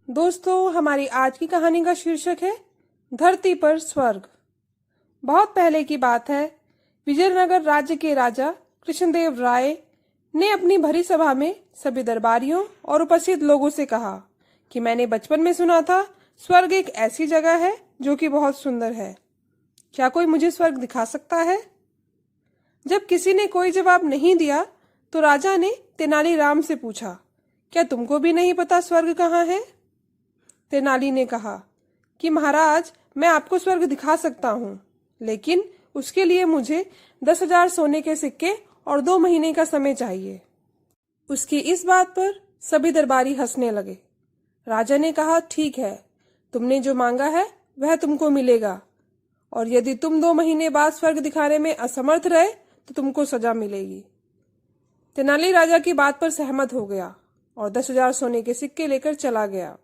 दोस्तों, हमारी आज की कहानी का शीर्षक है धरती पर स्वर्ग। बहुत पहले की बात है। विजयनगर राज्य के राजा कृष्णदेव राय ने अपनी भरी सभा में सभी दरबारियों और उपस्थित लोगों से कहा कि मैंने बचपन में सुना था स्वर्ग एक ऐसी जगह है जो कि बहुत सुंदर है। क्या कोई मुझे स्वर्ग दिखा सकता है? जब किसी ने कोई जवाब नहीं दिया तो राजा ने तेनालीराम से पूछा, क्या तुमको भी नहीं पता स्वर्ग कहाँ है? तेनाली ने कहा कि महाराज, मैं आपको स्वर्ग दिखा सकता हूँ, लेकिन उसके लिए मुझे 10,000 सोने के सिक्के और 2 महीने का समय चाहिए। उसकी इस बात पर सभी दरबारी हंसने लगे। राजा ने कहा, ठीक है, तुमने जो मांगा है वह तुमको मिलेगा, और यदि तुम 2 महीने बाद स्वर्ग दिखाने में असमर्थ रहे तो तुमको सजा मिलेगी। तेनाली राजा की बात पर सहमत हो गया और 10,000 सोने के सिक्के लेकर चला गया।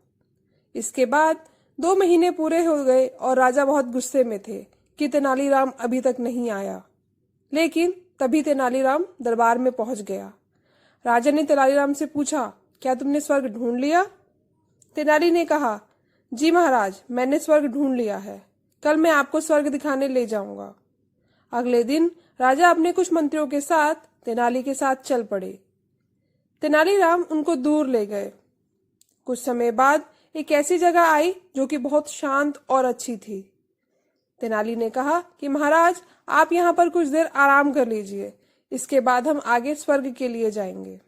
इसके बाद 2 महीने पूरे हो गए और राजा बहुत गुस्से में थे कि तेनालीराम अभी तक नहीं आया। लेकिन तभी तेनालीराम दरबार में पहुंच गया। राजा ने तेनालीराम से पूछा, क्या तुमने स्वर्ग ढूंढ लिया? तेनाली ने कहा, जी महाराज, मैंने स्वर्ग ढूंढ लिया है। कल मैं आपको स्वर्ग दिखाने ले जाऊंगा। अगले दिन राजा अपने कुछ मंत्रियों के साथ तेनाली के साथ चल पड़े। तेनालीराम उनको दूर ले गए। कुछ समय बाद एक ऐसी जगह आई जो कि बहुत शांत और अच्छी थी। तेनाली ने कहा कि महाराज, आप यहाँ पर कुछ देर आराम कर लीजिए, इसके बाद हम आगे स्वर्ग के लिए जाएंगे।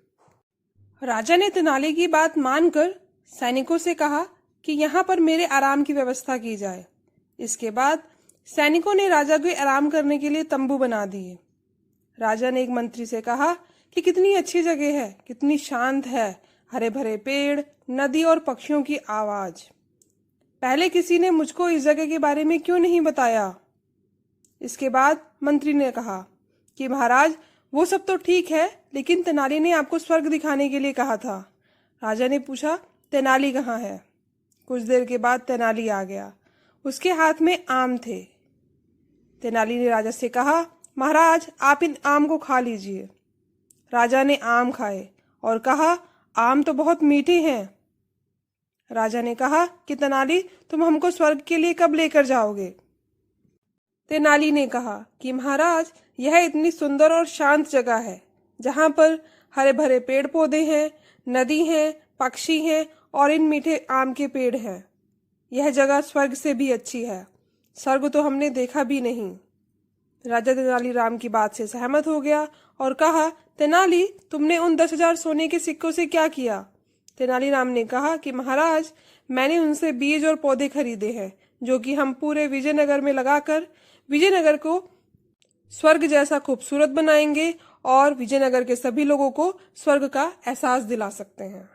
राजा ने तेनाली की बात मानकर सैनिकों से कहा कि यहाँ पर मेरे आराम की व्यवस्था की जाए। इसके बाद सैनिकों ने राजा को आराम करने के लिए तंबू बना दिए। राजा ने एक मंत्री से कहा कि कितनी अच्छी जगह है, कितनी शांत है, हरे भरे पेड़, नदी और पक्षियों की आवाज। पहले किसी ने मुझको इस जगह के बारे में क्यों नहीं बताया? इसके बाद मंत्री ने कहा कि महाराज, वो सब तो ठीक है, लेकिन तेनाली ने आपको स्वर्ग दिखाने के लिए कहा था। राजा ने पूछा, तेनाली कहाँ है? कुछ देर के बाद तेनाली आ गया। उसके हाथ में आम थे। तेनाली ने राजा से कहा, महाराज, आप इन आम को खा लीजिए। राजा ने आम खाए और कहा, आम तो बहुत मीठे हैं। राजा ने कहा कि तेनाली, तुम हमको स्वर्ग के लिए कब लेकर जाओगे? तेनाली ने कहा कि महाराज, यह इतनी सुंदर और शांत जगह है जहाँ पर हरे भरे पेड़ पौधे हैं, नदी है, पक्षी हैं और इन मीठे आम के पेड़ हैं। यह जगह स्वर्ग से भी अच्छी है। स्वर्ग तो हमने देखा भी नहीं। राजा तेनालीराम की बात से सहमत हो गया और कहा, तेनाली, तुमने उन 10,000 सोने के सिक्कों से क्या किया? तेनालीराम ने कहा कि महाराज, मैंने उनसे बीज और पौधे खरीदे हैं जो कि हम पूरे विजयनगर में लगाकर विजयनगर को स्वर्ग जैसा खूबसूरत बनाएंगे और विजयनगर के सभी लोगों को स्वर्ग का एहसास दिला सकते हैं।